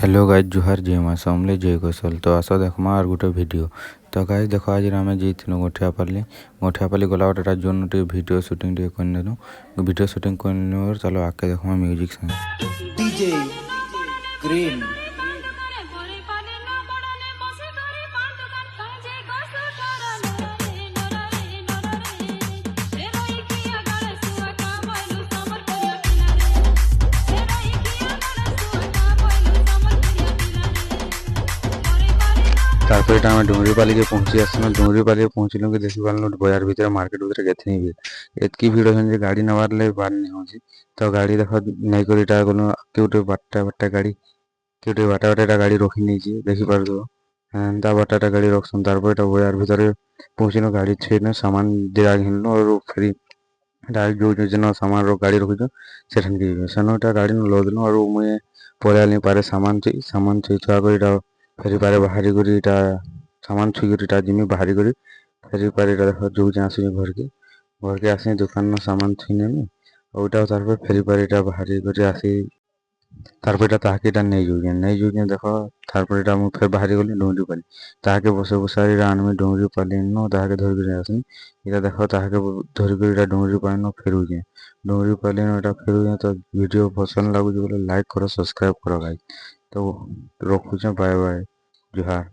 Hello guys जुहार जय माँ समले जय कौशल तो आस देखमा और गोटे भिडियो तो गाइज देख आज आम जाइनु गोठियापाली गला गोटे जोन भिडियो सुटिंग करनु भिडियो सुटिंग कर चलो आके देखमा म्यूजिक संग डीजे ग्रीन तारपर এটা আমরা ডুমরিপালি के पहुंची आसना डुमरीपाली पहुंचलु कि देखि पारलु बाजार भीतर मार्केट भीतर केथनी भी एतकी भीड़ होन जे गाड़ी नवार ले बार नहीं होची तो गाड़ी देख नहीं करिटा कोनो केउटे बाटा गाड़ी केउटे बाटा गाड़ी रखी नहीं छी देखि पारदो ता बाटा गाड़ी रखसन तारपर এটা बाजार भीतर पहुंचलु गाड़ी छेन सामान दिरा घिनलु और फेरी डायरेक्ट जो जन सामान रो गाड़ी रखिजो सेठन के सनोटा गाड़ी न लोदनु और मुए परेल नहीं पारे सामान छुई छुआ कर फेरी पारे बाहरी करी इटा सामान छुई कर इटा जिमी बाहरी करी फेरी पारे इटा देखो जो आसी घर के आसी दुकान न सामान छुई नेमी और इटा तारपर फेरी पारे इटा बाहरी करी आसी तारपर इटा ताके इटा नहीं जोगे देखो तारपर इटा मु फेर बाहरी गली डुंगरी पाली ताके बसे बसारी इटा आनमी डुंगरी पाली न ताके धर कर आसनी इटा देखो ताके धर कर इटा डुंगरी पाली न फेरु जे डुंगरी पाली न इटा फेरु जे तो वीडियो पसंद लागु जे बोले लाइक करो सब्सक्राइब करो गाइस तो रखु बाय बाय जुहार।